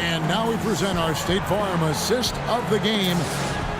And now we present our State Farm assist of the game.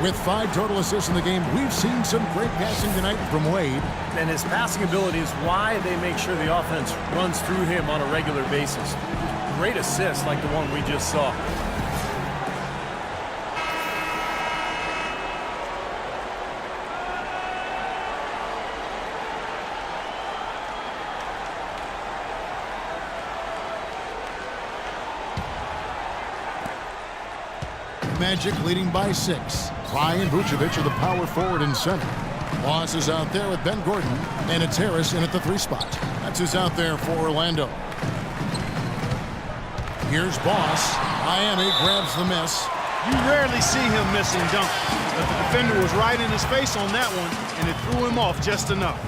With 5 total assists in the game, we've seen some great passing tonight from Wade. And his passing ability is why they make sure the offense runs through him on a regular basis. Great assists like the one we just saw. Magic leading by 6. Ryan Vucevic are the power forward and center. Boss is out there with Ben Gordon, and it's Harris in at the 3 spot. That's who's out there for Orlando. Here's Boss. Miami grabs the miss. You rarely see him missing dunks, but the defender was right in his face on that one, and it threw him off just enough.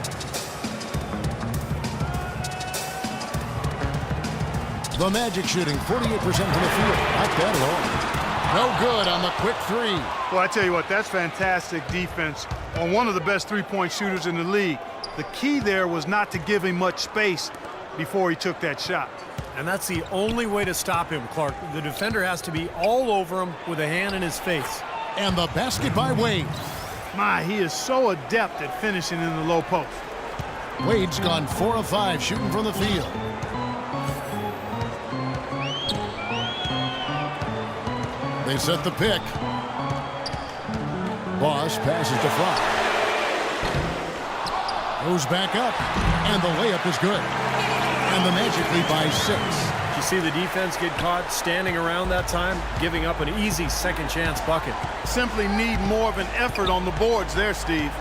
The Magic shooting 48% from the field. Not bad at all. No good on the quick 3. Well, I tell you what, that's fantastic defense on one of the best three-point shooters in the league. The key there was not to give him much space before he took that shot. And that's the only way to stop him, Clark. The defender has to be all over him with a hand in his face. And the basket by Wade. My, he is so adept at finishing in the low post. Wade's gone 4 of 5 shooting from the field. They set the pick. Boss passes to Flock. Goes back up, and the layup is good. And the Magic lead by 6. You see the defense get caught standing around that time, giving up an easy second chance bucket. Simply need more of an effort on the boards there, Steve.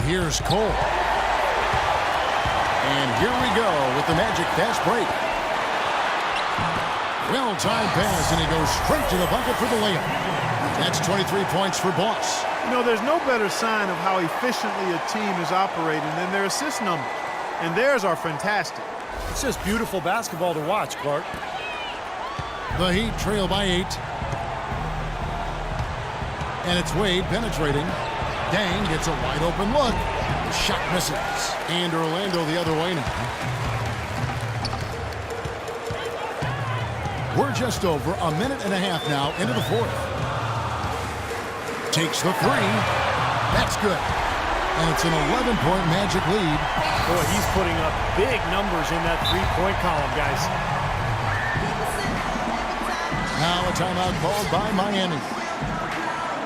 Here's Cole. And here we go with the Magic fast break. Well-timed pass, and he goes straight to the bucket for the layup. That's 23 points for Boss. You know, there's no better sign of how efficiently a team is operating than their assist numbers. And theirs are fantastic. It's just beautiful basketball to watch, Clark. The Heat trail by 8. And it's Wade penetrating. Dang gets a wide-open look. The shot misses. And Orlando the other way now. We're just over a minute and a half now into the 4th. Takes the 3. That's good. And it's an 11-point Magic lead. Boy, he's putting up big numbers in that 3-point column, guys. Now a timeout called by Miami.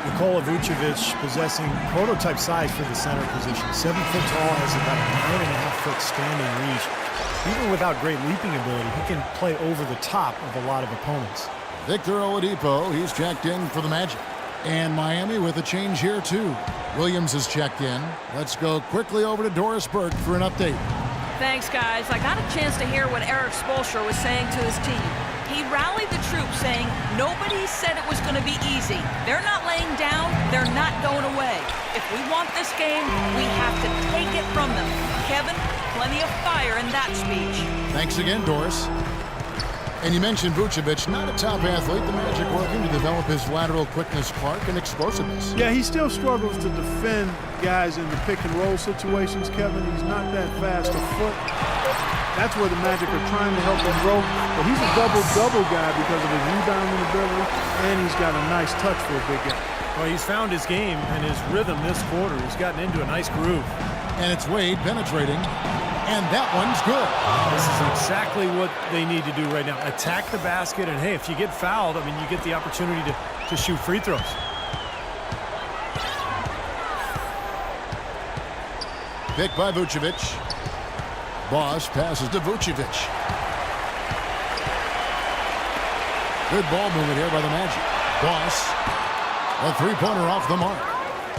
Nikola Vucevic possessing prototype size for the center position. 7 foot tall, has about a 9.5 foot standing reach. Even without great leaping ability, he can play over the top of a lot of opponents. Victor Oladipo, he's checked in for the Magic. And Miami with a change here, too. Williams is checked in. Let's go quickly over to Doris Burke for an update. Thanks, guys. I got a chance to hear what Eric Spoelstra was saying to his team. He rallied the troops, saying nobody said it was going to be easy. They're not laying down. They're not going away. If we want this game, we have to take it from them. Kevin, plenty of fire in that speech. Thanks again, Doris. And you mentioned Vucevic, not a top athlete. The Magic working to develop his lateral quickness, Clark, and explosiveness. Yeah, he still struggles to defend guys in the pick-and-roll situations, Kevin. He's not that fast a foot. That's where the Magic are trying to help him grow. But he's a double-double guy because of his rebounding ability, and he's got a nice touch for a big guy. Well, he's found his game and his rhythm this quarter. He's gotten into a nice groove. And it's Wade penetrating. And that one's good. This is exactly what they need to do right now. Attack the basket, and hey, if you get fouled, I mean, you get the opportunity to shoot free throws. Pick by Vucevic. Boss passes to Vucevic. Good ball movement here by the Magic. Boss, a three-pointer off the mark.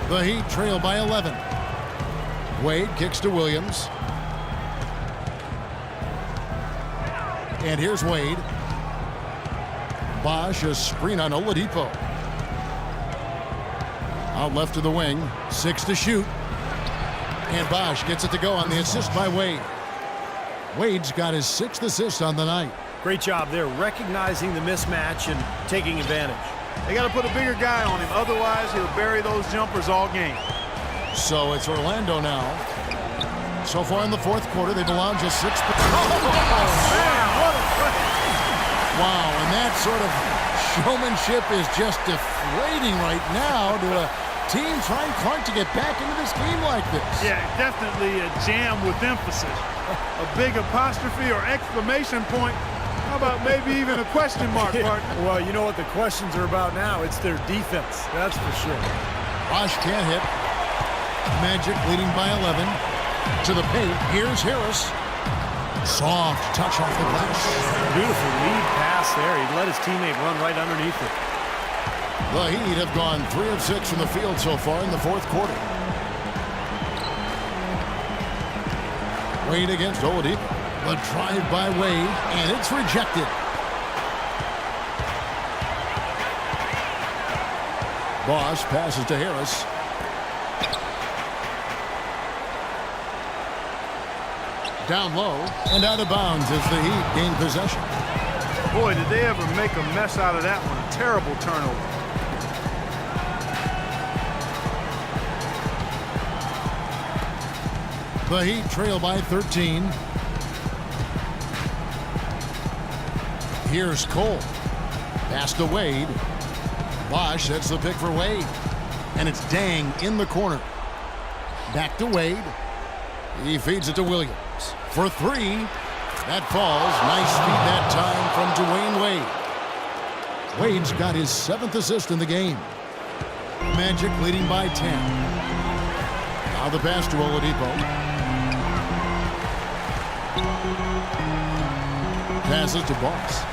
The Heat trail by 11. Wade kicks to Williams. And here's Wade. Bosch, a screen on Oladipo. Out left to the wing. 6 to shoot. And Bosch gets it to go on the assist by Wade. Wade's got his 6th assist on the night. Great job there, recognizing the mismatch and taking advantage. They got to put a bigger guy on him. Otherwise, he'll bury those jumpers all game. So it's Orlando now. So far in the 4th quarter, they've allowed just 6. Oh, man, what a play. Wow, and that sort of showmanship is just deflating right now to a team trying hard to get back into this game like this. Yeah, definitely a jam with emphasis. A big apostrophe or exclamation point. How about maybe even a question mark, partner? Well, you know what the questions are about now. It's their defense, that's for sure. Bosch can't hit. Magic leading by 11. To the paint, here's Harris. Soft touch off the glass. Beautiful lead pass there. He let his teammate run right underneath it. The Heat have gone 3 of 6 from the field so far in the fourth quarter. Wade against Oladipo. The drive by Wade, and it's rejected. Bosch passes to Harris. Down low and out of bounds as the Heat gain possession. Boy, did they ever make a mess out of that one. A terrible turnover. The Heat trail by 13. Here's Cole. Pass to Wade. Bosch sets the pick for Wade. And it's Dang in the corner. Back to Wade. He feeds it to Williams. For 3. That falls. Nice feed that time from Dwayne Wade. Wade's got his 7th assist in the game. Magic leading by 10. Now the pass to Oladipo. Passes to Boss.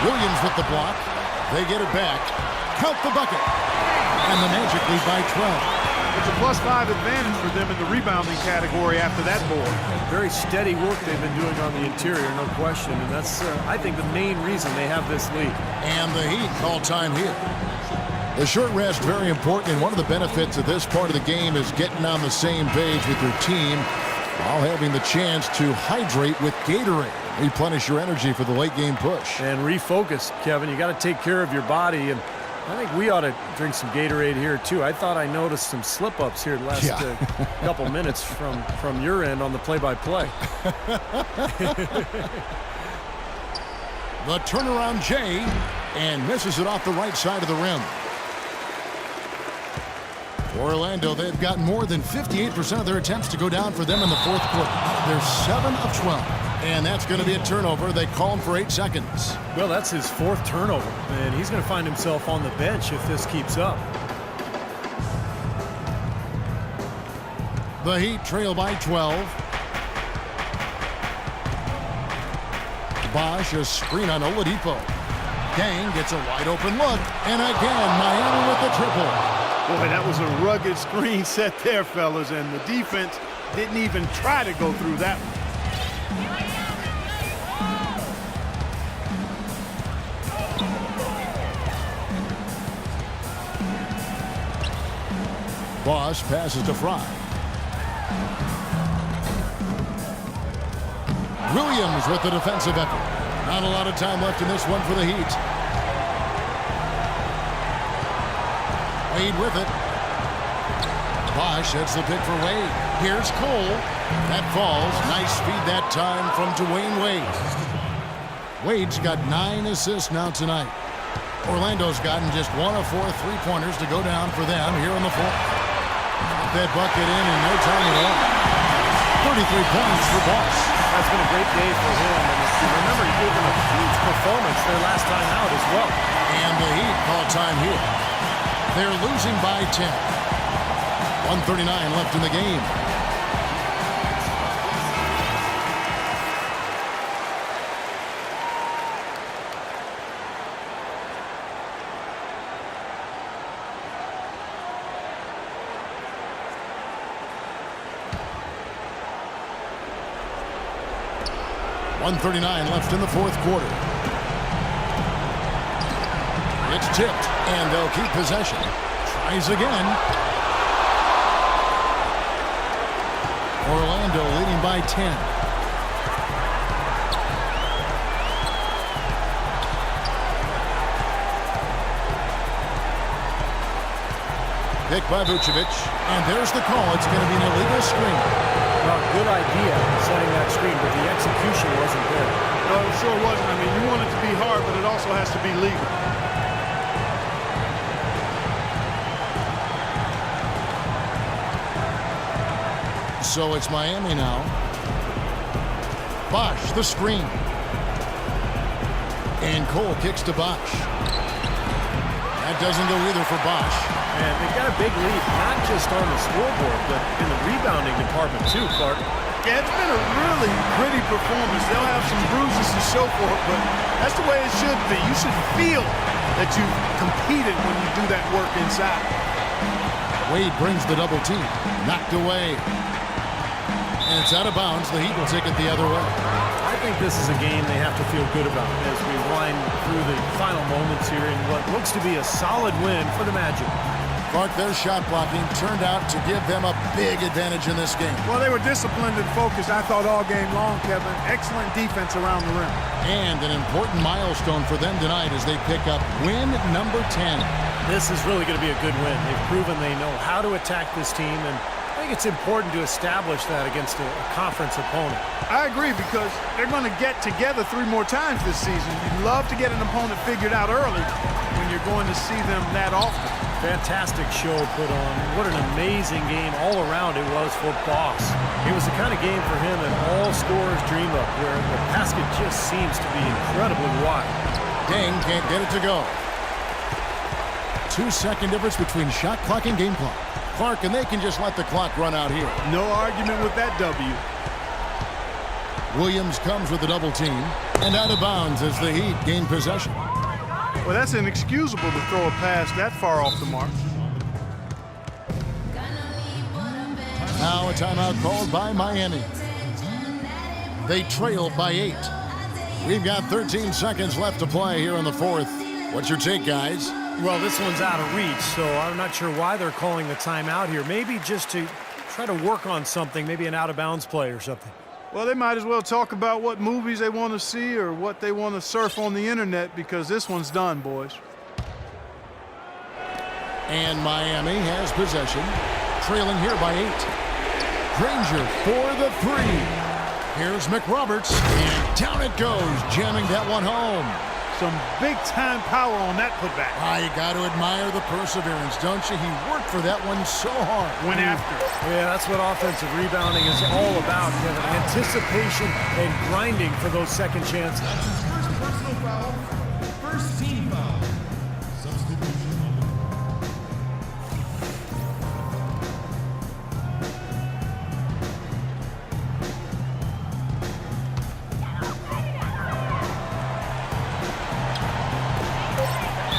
Williams with the block. They get it back. Count the bucket. And the Magic lead by 12. It's a +5 advantage for them in the rebounding category after that board. Very steady work they've been doing on the interior, no question. And that's, I think, the main reason they have this lead. And the Heat call time here. The short rest, very important, and one of the benefits of this part of the game is getting on the same page with your team while having the chance to hydrate with Gatorade. Replenish your energy for the late game push. And refocus, Kevin. You got to take care of your body, and I think we ought to drink some Gatorade here, too. I thought I noticed some slip-ups here the last couple minutes from your end on the play-by-play. The turnaround Jay, and misses it off the right side of the rim. For Orlando, they've gotten more than 58% of their attempts to go down for them in the fourth quarter. They're 7 of 12. And that's going to be a turnover. They call him for 8 seconds. Well, that's his 4th turnover, and he's going to find himself on the bench if this keeps up. The Heat trail by 12. Bosch, a screen on Oladipo. Dang gets a wide open look, and again, Miami with the triple. Boy, that was a rugged screen set there, fellas, and the defense didn't even try to go through that one. Bosch passes to Fry. Williams with the defensive effort. Not a lot of time left in this one for the Heat. Wade with it. Bosch sets the pick for Wade. Here's Cole. That falls. Nice feed that time from Dwayne Wade. Wade's got 9 assists now tonight. Orlando's gotten just 1 of 4 3-pointers to go down for them here in the fourth. That bucket in no time at all. 33 points for Bosch. That's been a great day for him. And remember, he gave them a huge performance their last time out as well. And the Heat call time here. They're losing by 10. 1:39 left in the game. .139 left in the fourth quarter. It's tipped, and they'll keep possession. Tries again. Orlando leading by 10. Pick by Vucevic, and there's the call. It's going to be an illegal screen. Well, good idea setting that that screen, but the execution wasn't there. No, it sure wasn't. I mean, you want it to be hard, but it also has to be legal. So it's Miami now. Bosch, the screen. And Cole kicks to Bosch. That doesn't go either for Bosch. And they got a big lead, not just on the scoreboard, but in the rebounding department too, Clark. Yeah, it's been a really gritty performance. They'll have some bruises to show for it, but that's the way it should be. You should feel that you've competed when you do that work inside. Wade brings the double team. Knocked away. And it's out of bounds. The Heat will take it the other way. I think this is a game they have to feel good about as we wind through the final moments here in what looks to be a solid win for the Magic. Clark, their shot blocking turned out to give them a big advantage in this game. Well, they were disciplined and focused, I thought, all game long, Kevin. Excellent defense around the rim. And an important milestone for them tonight as they pick up win number 10. This is really going to be a good win. They've proven they know how to attack this team, and I think it's important to establish that against a conference opponent. I agree, because they're going to get together 3 more times this season. You'd love to get an opponent figured out early when you're going to see them that often. Fantastic show put on. What an amazing game all around it was for Boss. It was the kind of game for him that all scorers dream of, where the basket just seems to be incredibly wide. Deng can't get it to go. 2-second difference between shot clock and game clock. Clark, and they can just let the clock run out here. No argument with that W. Williams comes with the double team, and out of bounds as the Heat gain possession. Well, that's inexcusable to throw a pass that far off the mark. Now a timeout called by Miami. They trail by 8. We've got 13 seconds left to play here in the fourth. What's your take, guys? Well, this one's out of reach, so I'm not sure why they're calling the timeout here. Maybe just to try to work on something, maybe an out-of-bounds play or something. Well, they might as well talk about what movies they want to see or what they want to surf on the internet, because this one's done, boys. And Miami has possession, trailing here by 8. Granger for the 3. Here's McRoberts, and down it goes, jamming that one home. Some big-time power on that putback. You got to admire the perseverance, don't you? He worked for that one so hard. Went after it. Yeah, that's what offensive rebounding is all about, Kevin. Anticipation and grinding for those second chances. That's his first personal foul, first team foul. Substitution on the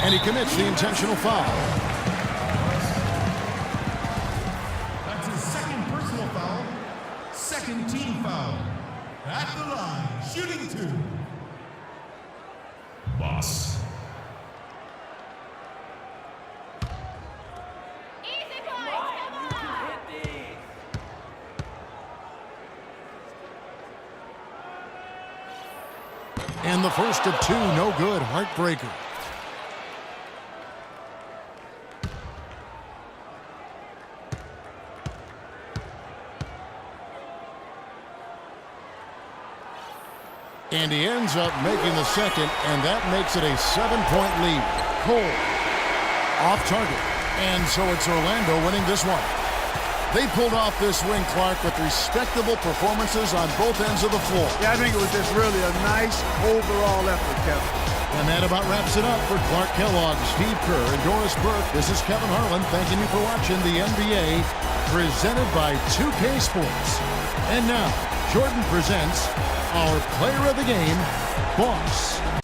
And he commits the intentional foul. That's his second personal foul, second team foul. At the line, shooting 2. Boss. And the first of 2, no good, heartbreaker. And he ends up making the second, and that makes it a 7-point lead. Cole off target. And so it's Orlando winning this one. They pulled off this win, Clark, with respectable performances on both ends of the floor. Yeah, I think it was just really a nice overall effort, Kevin. And that about wraps it up for Clark Kellogg, Steve Kerr, and Doris Burke. This is Kevin Harlan thanking you for watching the NBA presented by 2K Sports. And now, Jordan presents our player of the game, Boss.